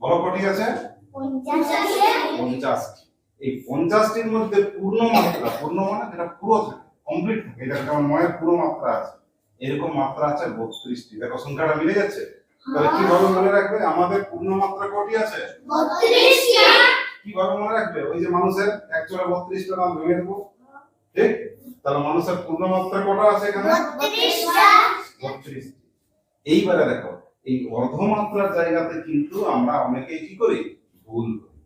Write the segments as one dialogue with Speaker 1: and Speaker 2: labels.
Speaker 1: বলো কটি আছে? 50টি। এই 50টির মধ্যে পূর্ণ মাত্রা, পূর্ণ মানে যেটা পুরো থাকে, কমপ্লিট থাকে, এটা যেমন ময়ের পুরো মাত্রা আছে, এরকম মাত্রা আছে 32টি। দেখো সংখ্যাটা মিলে যাচ্ছে। তাহলে কিভাবে মনে রাখবে আমাদের পূর্ণ মাত্রা কটি আছে?
Speaker 2: 32টা।
Speaker 1: কিভাবে মনে রাখবে? ওই যে মানুষের একচুয়ালি 32টা নাম ভেঙে দেবো, ঠিক? তাহলে মানুষের পূর্ণ মাত্রা কটা আছে এখানে?
Speaker 2: 32টা।
Speaker 1: 32টি। এইবারে দেখো এই অর্ধমাত্রার জায়গাতে কিন্তু আমরা অনেকেই কি করি? ভুল করি।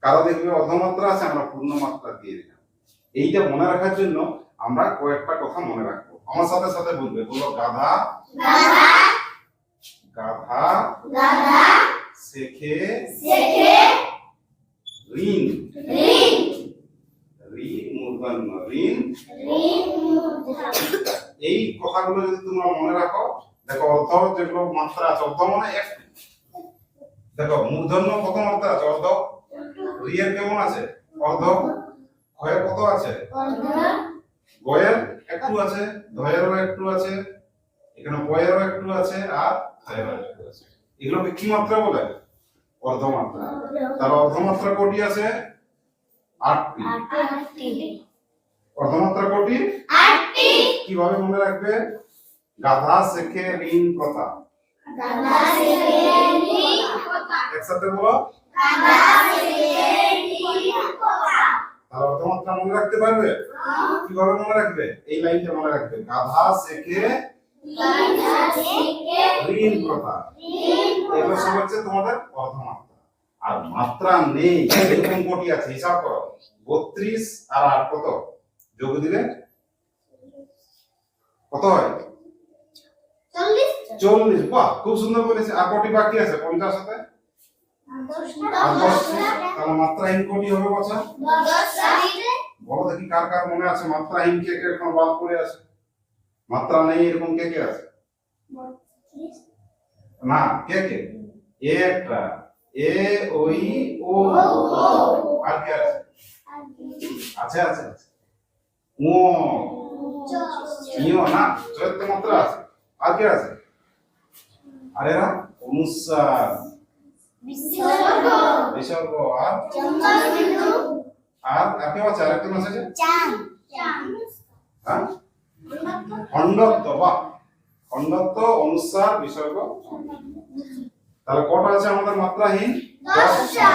Speaker 1: কারো দেখবে অর্ধমাত্রা আছে, আমরা পূর্ণ মাত্রা দিয়ে দিলাম। এইটা মনে রাখার জন্য আমরা কয়েকটা কথা মনে রাখবো। আমার সাথে সাথে বলবে, বলো গাধা
Speaker 2: গাধা
Speaker 1: গাধা
Speaker 2: গাধা
Speaker 1: শেখে
Speaker 2: শেখে
Speaker 1: ঋণ
Speaker 2: ঋণ
Speaker 1: ঋণ মূর্ধন্য ঋণ।
Speaker 2: ঋণ মূর্ধন্য।
Speaker 1: এই কথাগুলো যদি তোমরা মনে রাখো, দেখো অর্ধ যেগুলো মাত্রা আছে, অর্ধ মানে একটি। দেখো মূর্ধন্য কত মাত্রা আছে? অর্ধ। ঋয়ের কেমন আছে? অর্ধ। ক্ষয়ের কত আছে?
Speaker 2: অর্ধ।
Speaker 1: গয়ের একটু আছে, ধয়েরও একটু আছে, এখানে বয়েরও একটু আছে, আর ক্ষয়েরও একটু আছে। এগুলোকে কি মাত্রা বলে? অর্ধমাত্রা। তার অর্ধমাত্রা কটি আছে? 8টি।
Speaker 2: 8টি।
Speaker 1: অর্ধমাত্রা কটি?
Speaker 2: 8টি।
Speaker 1: কিভাবে মনে রাখবে? গাধা শেখে ঋণ কথা।
Speaker 2: গাধা শেখে ঋণ কথা।
Speaker 1: একসাথে বলো,
Speaker 2: গাধা শেখে ঋণ কথা।
Speaker 1: তাহলে অর্ধমাত্রা মনে রাখতে পারবে? কিভাবে মনে রাখবে? এই লাইনটা মনে রাখবে, গাধা শেখে
Speaker 2: গাধা শেখে
Speaker 1: ঋণ কথা।
Speaker 2: ঋণ
Speaker 1: এগুলো
Speaker 2: কথা।
Speaker 1: সব হচ্ছে তোমাদের অর্ধমাত্রা। আর মাত্রা নেই এরকম কোটি আছে, হিসাব করো। 32 আর 8 কত? যোগ দিলে কত হয়?
Speaker 2: 40।
Speaker 1: 40। বাহ, খুব সুন্দর বলেছে। আর কটি বাকি আছে? 50 সাথে আর 10। তাহলে মাত্রাহীন কটি হবে বছর?
Speaker 2: 10টা।
Speaker 1: বলো দেখি কার কার মনে আছে মাত্রাহীন কে কে এখন বাদ পড়ে আছে? মাত্রা নেই এরকম কে কে আছে? না, কে কে? এ একটা, এ ওই ও, আর কে আছে? আছে আছে আছে। ও ইও না, চৈত্র মাত্রা আছে। আর কে আছে? আর এরা অনুস্বার,
Speaker 2: বিসর্গ
Speaker 1: বিসর্গ, আর
Speaker 2: চন্দ্রবিন্দু
Speaker 1: আর কেউ আছে? আরেকজন আছে যে
Speaker 2: চাঁদ
Speaker 1: হ্যাঁ, খণ্ডত্ব। বাহ, খণ্ডত্ব, অনুস্বার, বিসর্গ। তাহলে কটা আছে আমাদের মাত্রাহীন?
Speaker 2: 10টা।